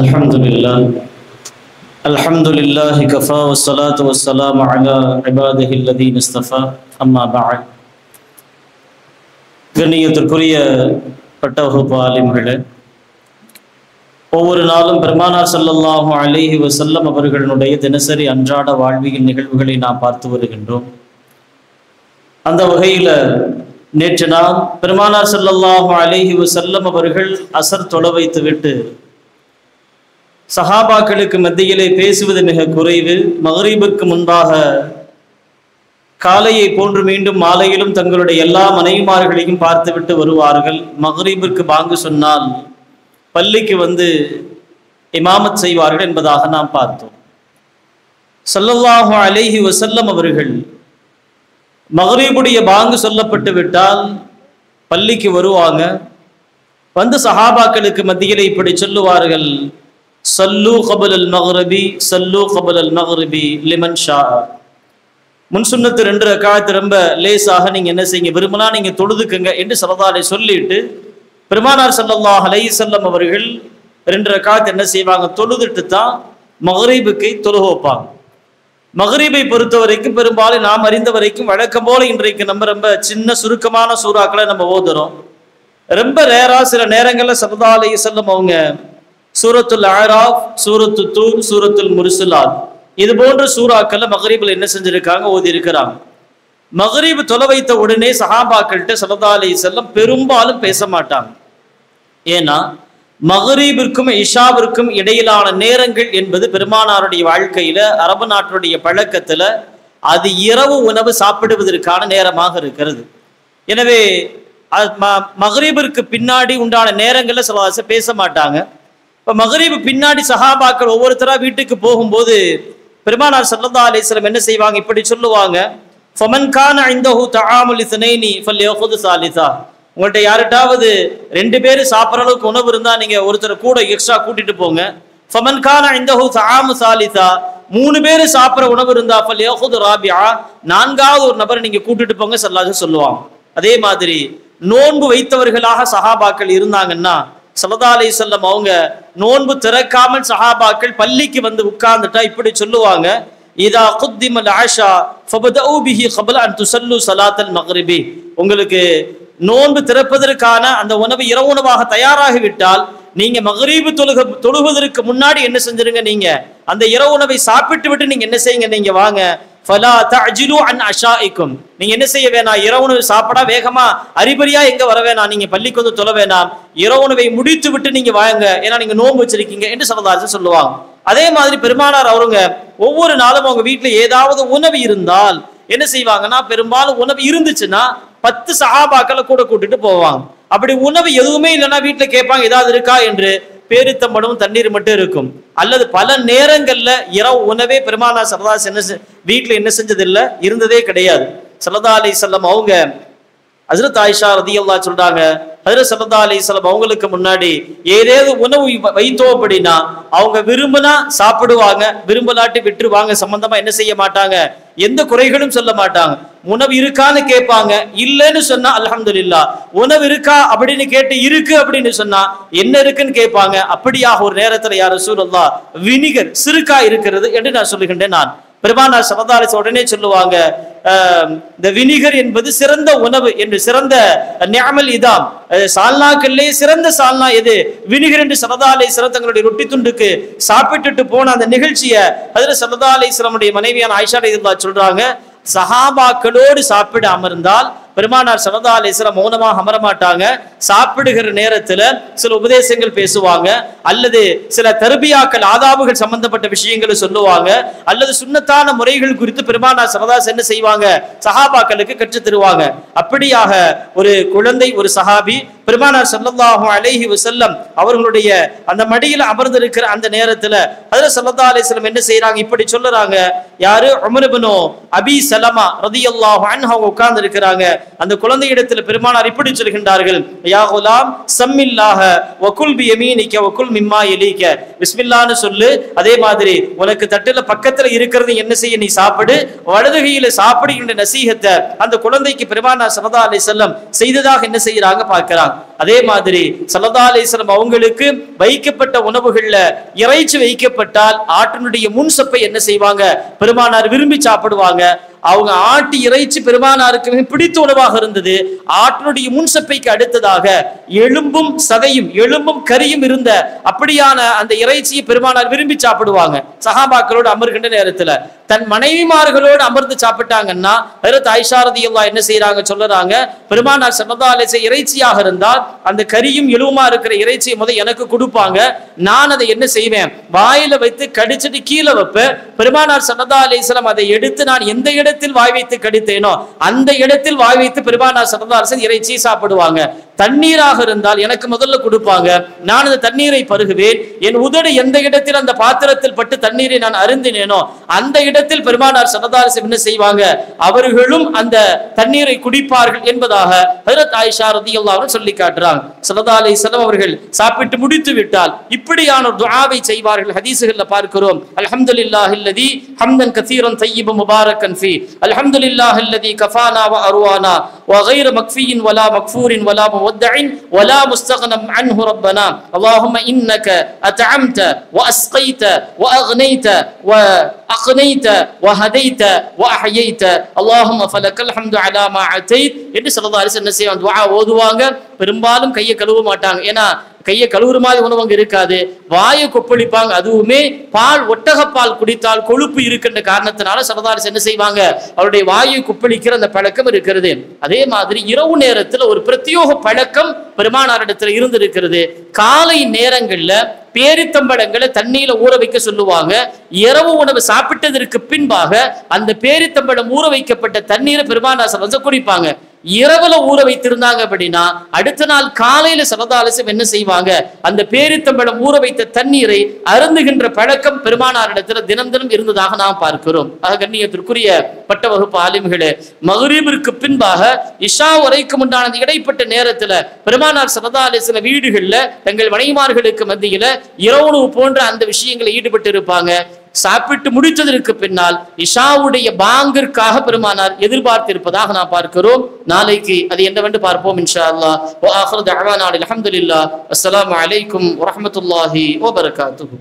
الحمد لله كفى والصلاة والسلام على عباده الذين اصطفى أما بعد கண்ணியத்திற்குரிய பட்டவகுப்பு ஆலிம்களே, ஒவ்வொரு நாளும் பெருமானார் ஸல்லல்லாஹு அலைஹி வஸல்லம் அவர்களுடைய தினசரி அன்றாட வாழ்வியல் நிகழ்வுகளை நாம் பார்த்து வருகின்றோம். அந்த வகையில் நேற்று நாம் பெருமானார் ஸல்லல்லாஹு அலைஹி வஸல்லம் அவர்கள் அசர் தொழ வைத்துவிட்டு சஹாபாக்களுக்கு மத்தியிலே பேசுவது மிக குறைவு. மக்ரிபுக்கு முன்பாக காலையை போன்று மீண்டும் மாலையிலும் தங்களுடைய எல்லா மனைவிமார்களையும் பார்த்துவிட்டு வருவார்கள். மக்ரிபிற்கு பாங்கு சொன்னால் பள்ளிக்கு வந்து இமாமத் செய்வார்கள் என்பதாக நாம் பார்த்தோம். ஸல்லல்லாஹு அலைஹி வஸல்லம் அவர்கள் மக்ரிபுடைய பாங்கு சொல்லப்பட்டு விட்டால் பள்ளிக்கு வருவாங்க. வந்து சஹாபாக்களுக்கு மத்தியிலே இப்படி சொல்லுவார்கள், சல்லு கபலல் மக்ரிபி சல்லு கபலல் மக்ரிபி லிமன் ஷா. முன்சுன்னத்து 2 ரக்காத் ரொம்ப லேசாக நீங்க என்ன செய்யுங்க, விரும்பினா நீங்க தொழுதுக்குங்க என்று ஸல்லல்லாஹு சொல்லிட்டு பெருமானார் ஸல்லல்லாஹு அலைஹி வஸல்லம் அவர்கள் 2 ரக்காத் என்ன செய்வாங்க, தொழுதுட்டு தான் மக்ரிபுக்கு தொழுக வைப்பாங்க. மக்ரிபை பொறுத்த வரைக்கும் பெரும்பாலும் நாம் அறிந்த வரைக்கும் வழக்கம் போல இன்றைக்கு நம்ம ரொம்ப சின்ன சுருக்கமான சூறாக்களை நம்ம ஓதுறோம். ரொம்ப ரேரா சில நேரங்களில் ஸல்லல்லாஹு அலைஹி வஸல்லம் அவங்க சூரத்துல் அராஃப், சூரத்து தூர், சூரத்துல் முர்ஸலாத் இது போன்ற சூறாக்கள்ல மக்ரிபில் என்ன செஞ்சிருக்காங்க, ஓதி இருக்கிறாங்க. மக்ரிப் தொலை வைத்த உடனே சஹாபாக்கள்கிட்ட ஸல்லல்லாஹு அலைஹி வஸல்லம் பெரும்பாலும் பேச மாட்டாங்க. ஏன்னா மக்ரிபிற்கும் இஷாவிற்கும் இடையிலான நேரங்கள் என்பது பெருமானாருடைய வாழ்க்கையில, அரபு நாட்டுடைய பழக்கத்துல அது இரவு உணவு சாப்பிடுவதற்கான நேரமாக இருக்கிறது. எனவே மக்ரிபிற்கு பின்னாடி உண்டான நேரங்கள்ல ஸல்லல்லாஹு பேச மாட்டாங்க. இப்போ மக்ரிப் பின்னாடி சஹாபாக்கள் ஒவ்வொருத்தரா வீட்டுக்கு போகும்போது பெருமானார் ஸல்லல்லாஹு அலைஹி வஸல்லம் என்ன செய்வாங்க, இப்படி சொல்லுவாங்க, ஃபமன் கான இந்தஹு தஆமுல் இத்னைனி ஃபல்யஹுது சாலிஸா. உங்கள்கிட்ட யார்கிட்டாவது 2 பேர் சாப்பிட்ற அளவுக்கு உணவு இருந்தா நீங்க ஒருத்தர் கூட எக்ஸ்ட்ரா கூட்டிட்டு போங்க. ஃபமன் கான இந்தஹு தஆமு சாலிஸா, 3 பேர் சாப்பிட்ற உணவு இருந்தா ஃபல்யஹுது ராபிஆ, 4வது ஒரு நபரை நீங்க கூட்டிட்டு போங்க ஸல்லல்லாஹு சொல்லுவாங்க. அதே மாதிரி நோன்பு வைத்தவர்களாக சஹாபாக்கள் இருந்தாங்கன்னா ஸல்லல்லாஹு அலைஹி வஸல்லம் அவங்க நோன்பு திறக்காமல் சஹாபாக்கள் பள்ளிக்கு வந்து உட்கார்ந்துட்டா இப்படி சொல்லுவாங்க, இதா குத்திமல் ஆஷா ஃபபதஉ பிஹி கப்ல அன் துஸல்லு ஸலாத்தல் மக்ரிபி. உங்களுக்கு நோன்பு திறப்பதற்கான அந்த உணவு இரவு உணவாக தயாராகிவிட்டால் நீங்க மக்ரிப் தொழுவதற்கு முன்னாடி என்ன செஞ்சிருங்க, நீங்க அந்த இரவு உணவை சாப்பிட்டு விட்டு நீங்க என்ன செய்யுங்க, நீங்க வாங்க. ஃபலா தஅஜிலு அன் அஷாஇக்கும். நீங்க என்ன செய்ய வேணாம், இரவு உணவு சாப்பிடா வேகமா அரிபரியா எங்க வர வேணாம், நீங்க பள்ளிக்கு வந்து தொழ வேணாம், இரவு உணவை முடித்து விட்டு நீங்க வாங்க, ஏன்னா நீங்க நோன்பு வச்சிருக்கீங்க என்று ஸல்லல்லாஹு சொல்லுவாங்க. அதே மாதிரி பெருமானார் அவருங்க ஒவ்வொரு நாளும் அவங்க வீட்டுல ஏதாவது உணவு இருந்தால் என்ன செய்வாங்கன்னா, பெரும்பாலும் உணவு இருந்துச்சுன்னா 10 சஹாபாக்களை கூட கூட்டிட்டு போவாங்க. அப்படி உணவு எதுவுமே இல்லைன்னா வீட்டுல கேட்பாங்க, ஏதாவது இருக்கா என்று. பேரித்தம்படும் தண்ணீர் மட்டும் இருக்கும். அல்லது பல நேரங்கள்ல இரவு உணவே பெருமானார் ஸல்லல்லாஹு வீட்டுல என்ன செஞ்சது இல்லை, இருந்ததே கிடையாது. ஸல்லல்லாஹு அலைஹி வஸல்லம் அவங்க ஹஜ்ரத் ஆயிஷா ரலியல்லாஹு சொல்றாங்க, ஹஜ்ரத் ஸல்லல்லாஹு அலைஹி வஸல்லம் அவங்களுக்கு முன்னாடி ஏதேது உணவு வைத்தோம் அப்படின்னா அவங்க விரும்பினா சாப்பிடுவாங்க, விரும்பலாட்டி விட்டுருவாங்க. சம்பந்தமா என்ன செய்ய மாட்டாங்க, எந்த குறைகளும் சொல்ல மாட்டாங்க. உணவு இருக்கான்னு கேட்பாங்க, இல்லைன்னு சொன்னா அல்ஹம்துலில்லாஹ். உணவு இருக்கா அப்படின்னு கேட்டு இருக்கு அப்படின்னு சொன்னா என்ன இருக்குன்னு கேட்பாங்க. அப்படியாக ஒரு நேரத்துல யா ரசூலல்லாஹ் வினிகர் சிறுக்கா இருக்கிறது என்று நான் சொல்லுகின்றேன். நான் பெருமானார் ஸல்லல்லாஹு அலைஹி உடனே சொல்லுவாங்க, இந்த வினிகர் என்பது சிறந்த உணவு என்று, சிறந்த நிஅமல் இதாம், சால்னாக்களே சிறந்த சால்னா எது, வினிகர் என்று ஸல்லல்லாஹு அலைஹி வஸல்லம் தங்களுடைய ரொட்டி துண்டுக்கு சாப்பிட்டுட்டு போன அந்த நிகழ்ச்சியை ஹஜ்ரத் ஸல்லல்லாஹு அலைஹி வஸல்லமுடைய மனைவியான ஆயிஷா ரலியல்லாஹு சொல்றாங்க, சஹாபாக்களோடு சாப்பிட அமர்ந்தால் பெருமானார் ஸல்லல்லாஹு அலைஹி வஸல்லம் மௌனமாக அமர மாட்டாங்க. சாப்பிடுகிற நேரத்துல சில உபதேசங்கள் பேசுவாங்க, அல்லது சில தர்பியாக்கள் ஆதாபுகள் சம்பந்தப்பட்ட விஷயங்களை சொல்லுவாங்க, அல்லது சுன்னத்தான முறைகள் குறித்து பெருமானார் ஸல்லல்லாஹு அலைஹி என்ன செய்வாங்க, சஹாபாக்களுக்கு கற்றுத் தருவாங்க. அப்படியாக ஒரு குழந்தை, ஒரு சஹாபி பெருமானார் ஸல்லல்லாஹு அலைஹி வஸல்லம் அவர்களுடைய அந்த மடியில அமர்ந்திருக்கிற அந்த நேரத்துல ஹஜ்ரத் ஸல்லல்லாஹு அலைஹி வஸல்லம் என்ன செய்யறாங்க, இப்படி சொல்லுறாங்க, யாரு, உமர் இப்னு அபி சலமா ரலியல்லாஹு அன்ஹு உட்கார்ந்து இருக்கிறாங்க. அந்த குழந்தையிடத்தில் பெருமானார் இப்படி சொல்கின்றார்கள், யா குலாம் சம்மில்லாஹ வகுல் பி யமீனிக வகுல் மிம்மா யலீக, பிஸ்மில்லாஹ்னு சொல்லு, அதே மாதிரி உனக்கு தட்டுல பக்கத்துல இருக்கிறது என்ன செய்ய நீ சாப்பிடு, வலது கையில சாப்பிடுகின்ற நசீஹத்தை அந்த குழந்தைக்கு பெருமானார் ஸல்லல்லாஹு அலைஹி வஸல்லம் செய்ததாக என்ன செய்யறாங்க பார்க்கிறாங்க. அதே மாதிரி ஸல்லல்லாஹு அலைஹி வஸல்லம் அவங்களுக்கு வைக்கப்பட்ட உணவுகள்ல இறைச்சி வைக்கப்பட்டால் ஆட்டினுடைய முன்சப்பை என்ன செய்வாங்க, பெருமானார் விரும்பி சாப்பிடுவாங்க. அவங்க ஆட்டு இறைச்சி பெருமானாருக்கு பிடித்த உணவாக இருந்தது. ஆட்டினுடைய முன்சப்பைக்கு அடுத்ததாக எலும்பும் சதையும் எலும்பும் கரியும் இருந்த அப்படியான அந்த இறைச்சியை பெருமானார் விரும்பி சாப்பிடுவாங்க. சஹாபாக்களோடு அமர்கின்ற நேரத்துல தன் மனைவிமார்களோடு அமர்ந்து சாப்பிட்டாங்கன்னா ஹஜ்ரத் ஆயிஷா ரலியல்லாஹு என்ன செய்யறாங்க சொல்றாங்க, பெருமானார் ஸல்லல்லாஹு அலைஹி வஸல்லம் இறைச்சியாக இருந்தால் அந்த கரியும் எலும்புமா இருக்கிற இறைச்சியை முதல் எனக்கு கொடுப்பாங்க, நான் அதை என்ன செய்வேன், வாயில வைத்து கடிச்சிட்டு கீழே வைப்பேன். பெருமானார் ஸல்லல்லாஹு அலைஹி வஸல்லம் அதை எடுத்து நான் எந்த இடத்தில் வாய் வைத்து கடித்தேனோ அந்த இடத்தில் வாய் வைத்து பெருமானார் ஸல்லல்லாஹு அலைஹி வஸல்லம் இறைச்சியை சாப்பிடுவாங்க. தண்ணீராக இருந்தால் எனக்கு முதல்ல கொடுப்பாங்க, நான் அந்த தண்ணீரை பருகுவேன். என் உதடு எந்த இடத்தில் அந்த பாத்திரத்தில் பட்டு தண்ணீரை நான் அருந்தினேனோ அந்த இடத்தில் பெருமானார் ஸல்லல்லாஹு அலைஹி வஸல்லம் என்ன செய்வாங்க, அவர்களும் அந்த தண்ணீரை குடிப்பார்கள் என்பதாக ஹஜ்ரத் ஆயிஷா ரலியல்லாஹு அன்ஹா சொல்லி காட்டுறாங்க. ஸல்லல்லாஹு அலைஹி வஸல்லம் அவர்கள் சாப்பிட்டு முடித்து விட்டால் இப்படியான ஒரு துஆவை செய்வார்கள். ஹதீஸ்கள்ல பார்க்கிறோம், அல்ஹம்துலில்லாஹில்லதி ஹம்தன் கஸீரன் தய்யிபன் முபாரக்கன் ஃபீ, அல்ஹம்துலில்லாஹில்லதி கஃபானா வ அர்வானா வ கைர மக்ஃபியின் வலா மக்ஃபூரின் வலா முவத்தஇன் வலா முஸ்தக்னம் அன்ஹு ரப்பனா அல்லாஹும்ம இன்னக அத்அம்த வ அஸ்கைத வ அக்னைத வ அக்னைத வ ஹதைத வ அஹ்யைத அல்லாஹும்ம ஃபலக்கல் ஹம்து அலா மா அதைத் என்று ஸல்லல்லாஹு அலைஹி வஸல்லம் செய்வாங்க. துஆ ஓதுவாங்க. பெரும்பாலும் கையை கழுவ மாட்டாங்க, ஏன்னா கையை கழுவுற மாதிரி உணவு அங்க இருக்காது. வாயை கொப்பளிப்பாங்க. அதுவுமே பால் ஒட்டகப்பால் குடித்தால் கொழுப்பு இருக்கின்ற காரணத்தினால ஸல்லல்லாஹு அலைஹி வஸல்லம் என்ன செய்வாங்க, அவருடைய வாயை கொப்பளிக்கிற அந்த பழக்கம் இருக்கிறது. அதே மாதிரி இரவு நேரத்துல ஒரு பிரத்யோக பழக்கம் பெருமானாரிடத்துல இருந்திருக்கிறது. காலை நேரங்கள்ல பேரித்தம்பழங்களை தண்ணீர ஊற வைக்க சொல்லுவாங்க. இரவு உணவு சாப்பிட்டதற்கு பின்பாக அந்த பேரித்தம்பழம் ஊற வைக்கப்பட்ட தண்ணீரை பெருமானார் ஸல்லல்லாஹு அலைஹி வஸல்லம் குடிப்பாங்க. இரவுல ஊற வைத்திருந்தாங்க அப்படின்னா அடுத்த நாள் காலையில ஸல்லல்லாஹு அலைஹி வஸல்லம் என்ன செய்வாங்க, அந்த பேரித்தம்பழம் ஊற வைத்த தண்ணீரை அருந்துகின்ற பழக்கம் பெருமானாரிடத்துல தினம் தினம் இருந்ததாக நாம் பார்க்கிறோம். கண்ணியத்திற்குரிய பட்ட வகுப்பு ஆலிம்களே, மக்ரிபிற்கு பின்பாக இஷா வரைக்கும் உண்டான இடைப்பட்ட நேரத்துல பெருமானார் ஸல்லல்லாஹு அலைஹி வஸல்லம் வீடுகள்ல தங்கள் மனைவிமார்களுக்கு மத்தியில இரவு போன்ற அந்த விஷயங்களை ஈடுபட்டு இருப்பாங்க. சாப்பிட்டு முடித்ததற்கு பின்னால் இஷாவுடைய பாங்கிற்காக பெருமானார் எதிர்பார்த்திருப்பதாக நாம் பார்க்கிறோம். நாளைக்கு அது என்னவென்று பார்ப்போம் இன்ஷா அல்லாஹ். வ ஆகிரு தஅவானா அல்ஹம்துலில்லாஹ். அஸ்ஸலாமு அலைக்கும் வ ரஹ்மத்துல்லாஹி வ பரகாத்துஹு.